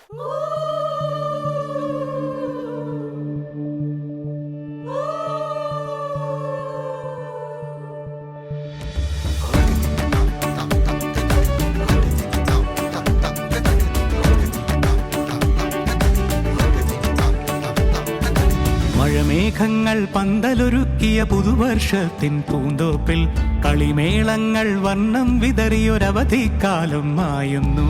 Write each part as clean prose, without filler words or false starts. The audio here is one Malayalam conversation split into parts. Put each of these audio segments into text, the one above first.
മഴമേഘങ്ങൾ പന്തലൊരുക്കിയ പുതുവർഷത്തിൻ പൂന്തോപ്പിൽ കളിമേളങ്ങൾ വർണ്ണം വിതറിയൊരവധിക്കാലം മായുന്നു.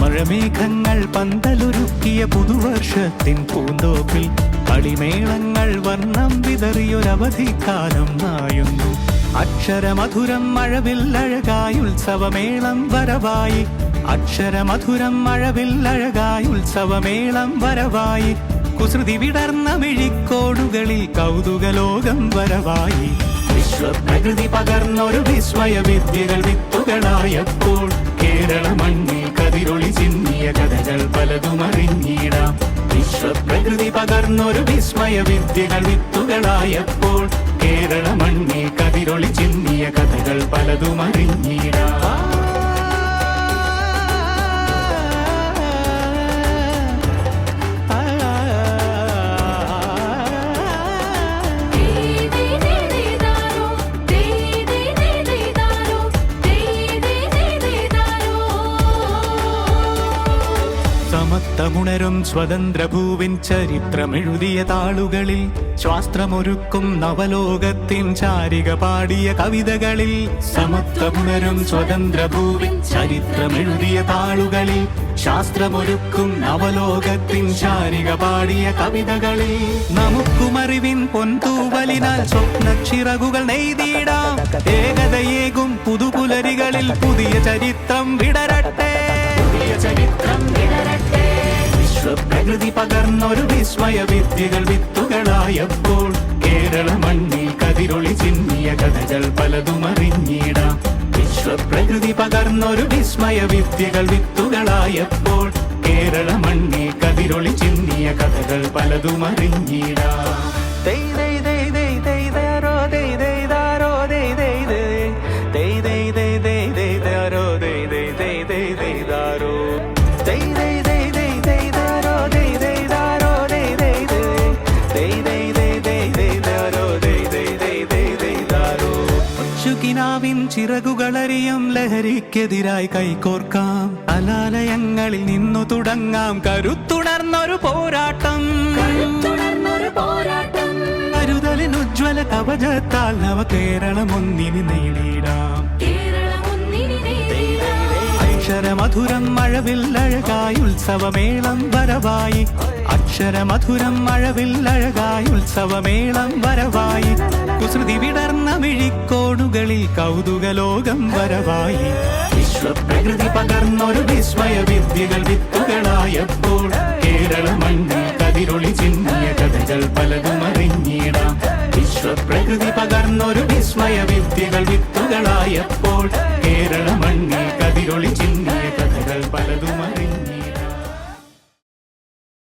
മഴമേഘങ്ങൾ പന്തലൊരുക്കിയ പുതുവർഷത്തിൻ പൂന്തോപ്പിൽ കളിമേളങ്ങൾ വർണ്ണം വിതറിയൊരവധിക്കാലം മായുന്നു. അക്ഷരമധുരം മഴവില്ലഴകായി ഉത്സവമേളം വരവായി. അക്ഷരമധുരം മഴവില്ലഴകായി ഉത്സവമേളം വരവായി. കുസൃതി വിടർന്ന മിഴിക്കോടുകളിൽ കൗതുകലോകം വരവായി. വിശ്വപ്രകൃതി പകർന്നൊരു വിസ്മയ വിദ്യകൾ വിത്തുകളായപ്പോൾ കേരള മണ്ണിൽ കതിരൊളി ചിന്നിയ കഥകൾ പലതും അറിഞ്ഞിടാം. വിശ്വപ്രകൃതി പകർന്നൊരു വിസ്മയ വിദ്യകൾ വിത്തുകളായപ്പോൾ കേരള മണ്ണിൽ കതിരൊളി ചിന്നിയ കഥകൾ പലതും അറിഞ്ഞിടാം. സമത്വമുണരും സ്വതന്ത്രഭൂവിൻ ചരിത്രമെഴുതിയ താളുകളിൽ ശാസ്ത്രമൊരുക്കും നവലോകത്തിൻ ചാരിക പാടിയ കവിതകളിൽ. സമത്വമുണരും സ്വതന്ത്രഭൂവിൻ ചരിത്രമെഴുതിയ താളുകളിൽ ശാസ്ത്രമൊരുക്കും നവലോകത്തിൻ ചാരിക പാടിയ കവിതകളിൽ. നമുക്കുമറിവിൻ പൊന്തൂവലിനാൽ സ്വപ്നച്ചിറകുകൾ നെയ്തിടാം. ഏകതയേകും പുതുപുലരികളിൽ പുതിയ ചരിത്രം വിടരട്ടെ. വിശ്വപ്രകൃതി പകർന്നൊരു വിസ്മയ വിദ്യകൾ വിത്തുകളായപ്പോൾ കേരള മണ്ണിൽ കതിരൊളി ചിന്നിയ കഥകൾ പലതും അറിഞ്ഞിടാം. വിശ്വപ്രകൃതി പകർന്നൊരു വിസ്മയ വിദ്യകൾ വിത്തുകളായപ്പോൾ കേരള മണ്ണിൽ കതിരൊളി ചിന്നിയ കഥകൾ പലതും അറിഞ്ഞിടാം. ിൻ ചിറകുകളറിയും ലഹരിക്കെതിരായി കൈകോർക്കാം. കലാലയങ്ങളിൽ നിന്നു തുടങ്ങാം കരുത്തുണർന്നൊരു പോരാട്ടം. കരുതലിനുജ്വല കവചത്താൽ നവ കേരളം ഒന്നിന് നേടിയിടാം. അക്ഷരമധുരം മഴവില്ലഴകായി ഉത്സവമേളം വരവായി. അക്ഷരമധുരം മഴവില്ലഴകായി ഉത്സവമേളം വരവായി. കുസൃതി വിടർന്ന മിഴിക്കോടുകളിൽ കൗതുകലോകം വരവായി. വിശ്വപ്രകൃതി പകർന്നൊരു വിസ്മയ വിദ്യകൾ വിത്തുകളായപ്പോൾ കേരള മണ്ണിൽ കതിരൊളി ചിന്നിയ കഥകൾ പലതും അറിഞ്ഞിടാം. വിശ്വപ്രകൃതി പകർന്നൊരു വിസ്മയ വിദ്യകൾ വിത്തുകളായപ്പോൾ കേരള